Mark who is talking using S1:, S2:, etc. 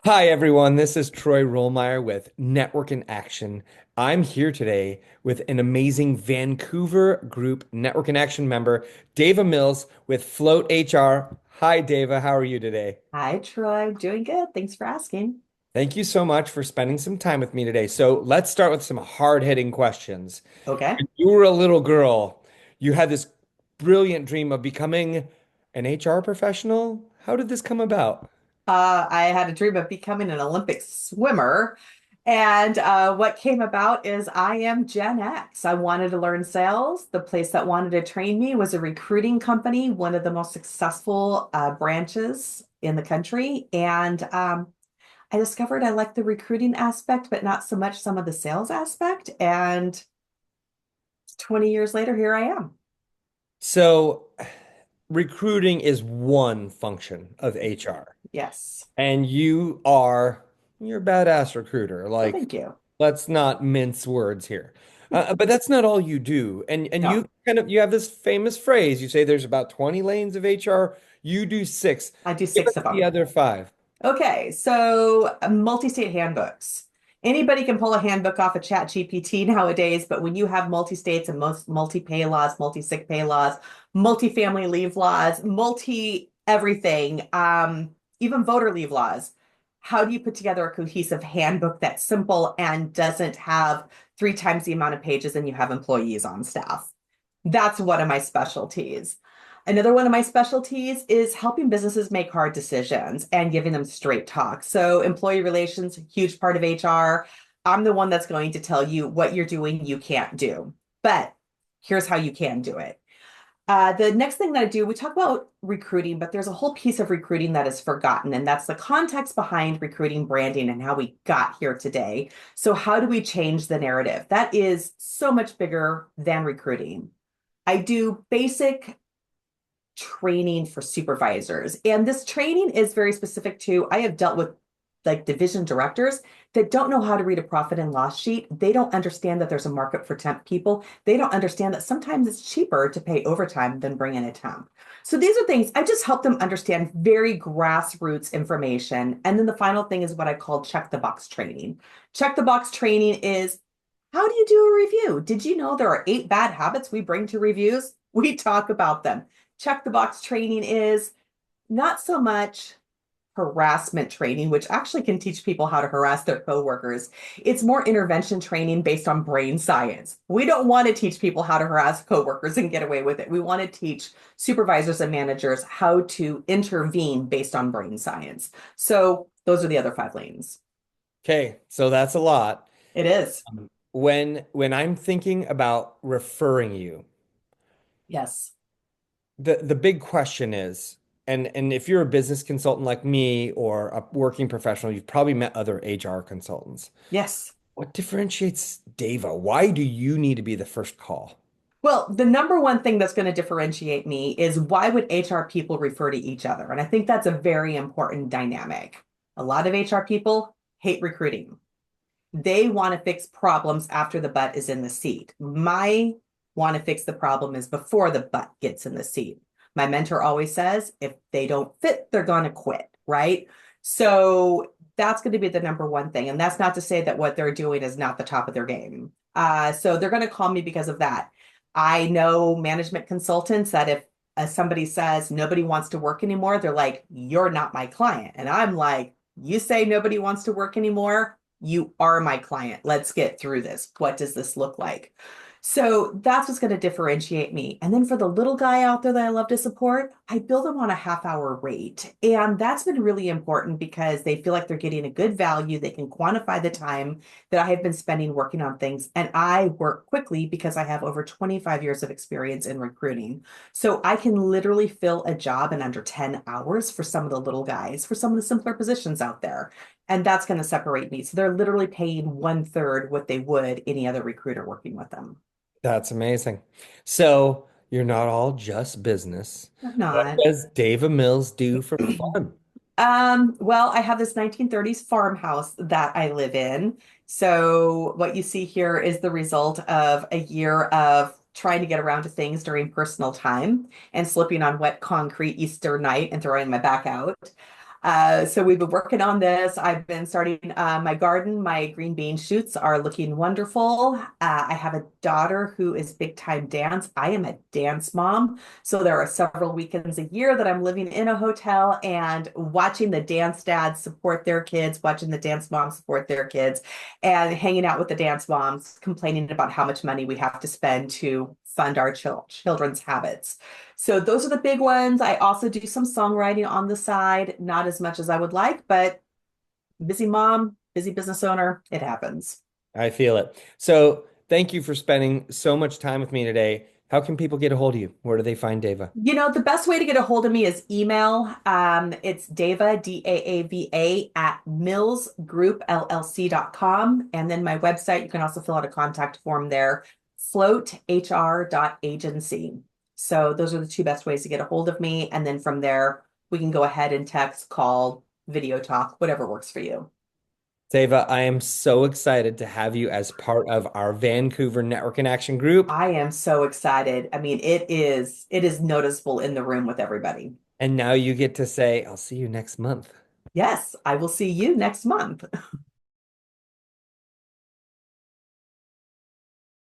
S1: Hi, everyone. This is Troy Rollmeyer with Network in Action. I'm here today with an amazing Vancouver group Network in Action member, Dava Mills with Float HR. Hi, Dava. How are you today?
S2: Hi, Troy. Doing good. Thanks for asking.
S1: Thank you so much for spending some time with me today. So let's start with some hard-hitting questions.
S2: Okay.
S1: When you were a little girl, you had this brilliant dream of becoming an HR professional. How did this come about?
S2: I had a dream of becoming an Olympic swimmer. And what came about is I am Gen X. I wanted to learn sales. The place that wanted to train me was a recruiting company, one of the most successful branches in the country. And I discovered I liked the recruiting aspect, but not so much some of the sales aspect. And 20 years later, here I am.
S1: So recruiting is one function of HR.
S2: Yes.
S1: And you're a badass recruiter.
S2: Well,
S1: Like,
S2: thank you.
S1: let's not mince words here. But that's not all you do. And
S2: No,
S1: you have this famous phrase. You say there's about 20 lanes of HR. You do six.
S2: I do
S1: Give us
S2: six of
S1: the
S2: them.
S1: other five.
S2: Okay, so multi-state handbooks. Anybody can pull a handbook off of Chat GPT nowadays, but when you have multi-states and most multi-pay laws, multi-sick pay laws, multi-family leave laws, multi-everything, even voter leave laws, how do you put together a cohesive handbook that's simple and doesn't have three times the amount of pages and you have employees on staff? That's one of my specialties. Another one of my specialties is helping businesses make hard decisions and giving them straight talk. So, employee relations, huge part of HR. I'm the one that's going to tell you what you're doing, you can't do. But here's how you can do it. The next thing that I do, we talk about recruiting, but there's a whole piece of recruiting that is forgotten, and that's the context behind recruiting branding and how we got here today. So, how do we change the narrative? That is so much bigger than recruiting. I do basic training for supervisors. And this training is very specific to, I have dealt with like division directors that don't know how to read a profit and loss sheet. They don't understand that there's a market for temp people. They don't understand that sometimes it's cheaper to pay overtime than bring in a temp. So these are things I just help them understand very grassroots information. And then the final thing is what I call check the box training. Check the box training is how do you do a review? Did you know there are 8 bad habits we bring to reviews? We talk about them. Check the box training is not so much harassment training, which actually can teach people how to harass their coworkers. It's more intervention training based on brain science. We don't want to teach people how to harass coworkers and get away with it. We want to teach supervisors and managers how to intervene based on brain science. So those are the other 5 lanes.
S1: Okay, so that's a lot.
S2: It is.
S1: When I'm thinking about referring you,
S2: Yes.
S1: the big question is, and if you're a business consultant like me or a working professional, you've probably met other HR consultants.
S2: Yes.
S1: What differentiates Dava? Why do you need to be the first call?
S2: Well, the number one thing that's going to differentiate me is why would HR people refer to each other? And I think that's a very important dynamic. A lot of HR people hate recruiting. They want to fix problems after the butt is in the seat. My want to fix the problem is before the butt gets in the seat. My mentor always says if they don't fit, they're going to quit, right? So that's going to be the number one thing. And that's not to say that what they're doing is not the top of their game. So they're going to call me because of that. I know management consultants that if somebody says nobody wants to work anymore, they're like, you're not my client. And I'm like, you say nobody wants to work anymore? You are my client. Let's get through this. What does this look like? So that's what's going to differentiate me. And then for the little guy out there that I love to support, I bill them on a half-hour rate. And that's been really important because they feel like they're getting a good value. They can quantify the time that I have been spending working on things. And I work quickly because I have over 25 years of experience in recruiting. So I can literally fill a job in under 10 hours for some of the little guys, for some of the simpler positions out there. And that's going to separate me. So they're literally paying 1/3 what they would any other recruiter working with them.
S1: That's amazing. So you're not all just business.
S2: I'm
S1: What
S2: not.
S1: does Dava Mills do for fun?
S2: Well, I have this 1930s farmhouse that I live in. So what you see here is the result of a year of trying to get around to things during personal time and slipping on wet concrete Easter night and throwing my back out. So we've been working on this. I've been starting my garden. My green bean shoots are looking wonderful. I have a daughter who is big time dance. I am a dance mom. So there are several weekends a year that I'm living in a hotel and watching the dance dads support their kids, watching the dance moms support their kids, and hanging out with the dance moms, complaining about how much money we have to spend to fund our children's habits. So those are the big ones. I also do some songwriting on the side, not as much as I would like, but busy mom, busy business owner, it happens.
S1: I feel it. So thank you for spending so much time with me today. How can people get a hold of you? Where do they find Dava?
S2: The best way to get a hold of me is email. It's Daava, Daava at millsgroupllc.com. And then my website, you can also fill out a contact form there, floathr.agency. So those are the two best ways to get a hold of me. And then from there, we can go ahead and text, call, video talk, whatever works for you.
S1: Dava, I am so excited to have you as part of our Vancouver Network in Action group.
S2: I am so excited. I mean, it is noticeable in the room with everybody.
S1: And now you get to say, I'll see you next month.
S2: Yes, I will see you next month.